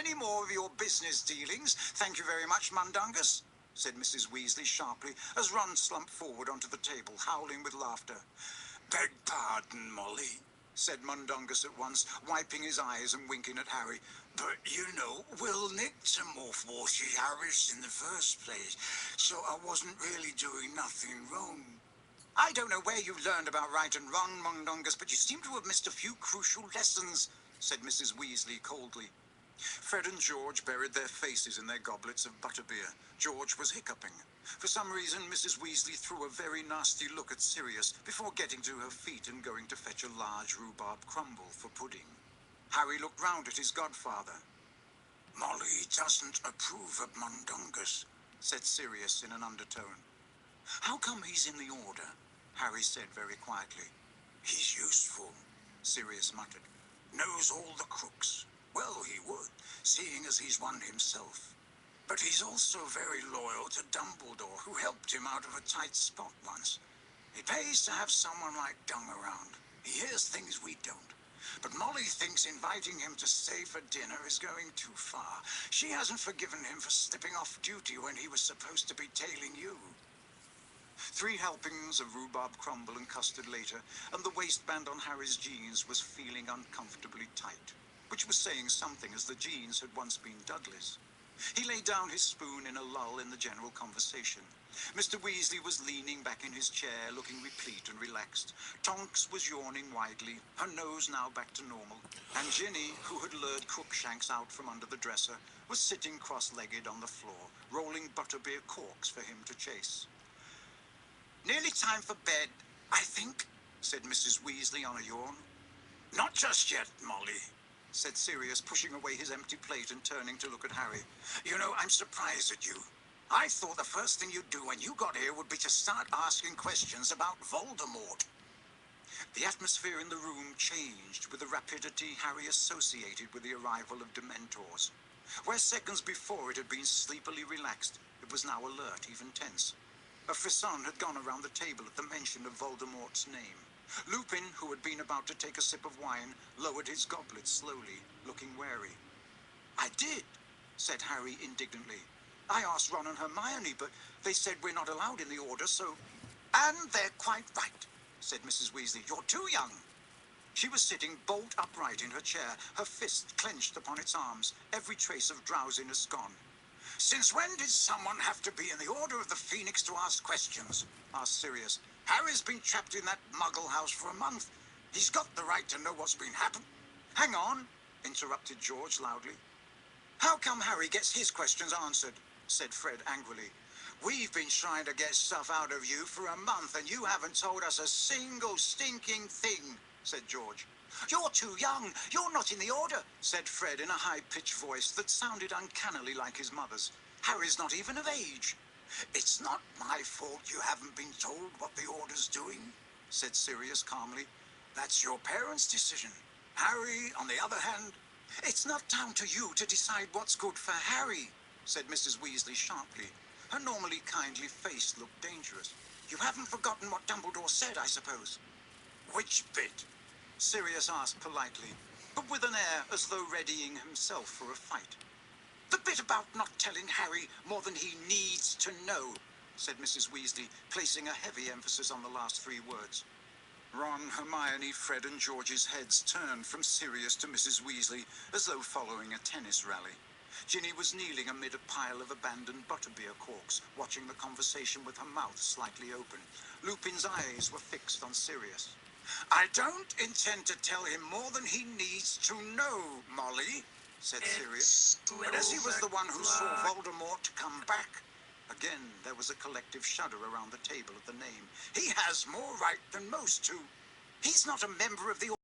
any more of your business dealings. Thank you very much, Mundungus, said Mrs. Weasley sharply, as Ron slumped forward onto the table, howling with laughter. Beg pardon, Molly, said Mundungus at once, wiping his eyes and winking at Harry. But, you know, Will nicked him off Warshy Harris in the first place, so I wasn't really doing nothing wrong. I don't know where you learned about right and wrong, Mundungus, but you seem to have missed a few crucial lessons, said Mrs. Weasley coldly. Fred and George buried their faces in their goblets of butterbeer. George was hiccuping. For some reason, Mrs. Weasley threw a very nasty look at Sirius before getting to her feet and going to fetch a large rhubarb crumble for pudding. Harry looked round at his godfather. Molly doesn't approve of Mundungus, said Sirius in an undertone. How come he's in the Order? Harry said very quietly. He's useful, Sirius muttered. Knows all the crooks. Well, he would, seeing as he's one himself. But he's also very loyal to Dumbledore, who helped him out of a tight spot once. It pays to have someone like Dung around. He hears things we don't. But Molly thinks inviting him to stay for dinner is going too far. She hasn't forgiven him for slipping off duty when he was supposed to be tailing you. 3 helpings of rhubarb crumble and custard later, and the waistband on Harry's jeans was feeling uncomfortably tight, which was saying something, as the jeans had once been Dudley's. He laid down his spoon in a lull in the general conversation. Mr. Weasley was leaning back in his chair, looking replete and relaxed. Tonks was yawning widely, her nose now back to normal, and Ginny, who had lured Crookshanks out from under the dresser, was sitting cross-legged on the floor, rolling butterbeer corks for him to chase. Nearly time for bed, I think, said Mrs. Weasley on a yawn. Not just yet, Molly, said Sirius, pushing away his empty plate and turning to look at Harry. You know, I'm surprised at you. I thought the first thing you'd do when you got here would be to start asking questions about Voldemort. The atmosphere in the room changed with the rapidity Harry associated with the arrival of Dementors. Where seconds before it had been sleepily relaxed, it was now alert, even tense. A frisson had gone around the table at the mention of Voldemort's name. Lupin, who had been about to take a sip of wine, lowered his goblet slowly, looking wary. I did, said Harry indignantly. I asked Ron and Hermione, but they said we're not allowed in the Order, so... And they're quite right, said Mrs. Weasley. You're too young. She was sitting bolt upright in her chair, her fist clenched upon its arms, every trace of drowsiness gone. Since when did someone have to be in the Order of the Phoenix to ask questions? Asked Sirius. Harry's been trapped in that muggle house for a month. He's got the right to know what's been happening. Hang on, interrupted George loudly. How come Harry gets his questions answered? Said Fred angrily. We've been trying to get stuff out of you for a month, and you haven't told us a single stinking thing, said George. You're too young. You're not in the Order, said Fred in a high-pitched voice that sounded uncannily like his mother's. Harry's not even of age. It's not my fault you haven't been told what the Order's doing, said Sirius calmly. That's your parents' decision. Harry, on the other hand... It's not down to you to decide what's good for Harry, said Mrs. Weasley sharply. Her normally kindly face looked dangerous. You haven't forgotten what Dumbledore said, I suppose. Which bit? Sirius asked politely, but with an air as though readying himself for a fight. The bit about not telling Harry more than he needs to know, said Mrs. Weasley, placing a heavy emphasis on the last 3 words. Ron, Hermione, Fred and George's heads turned from Sirius to Mrs. Weasley, as though following a tennis rally. Ginny was kneeling amid a pile of abandoned butterbeer corks, watching the conversation with her mouth slightly open. Lupin's eyes were fixed on Sirius. I don't intend to tell him more than he needs to know, Molly, said Sirius. But as he was the one who saw Voldemort come back... Again, there was a collective shudder around the table at the name. He has more right than most to... He's not a member of the...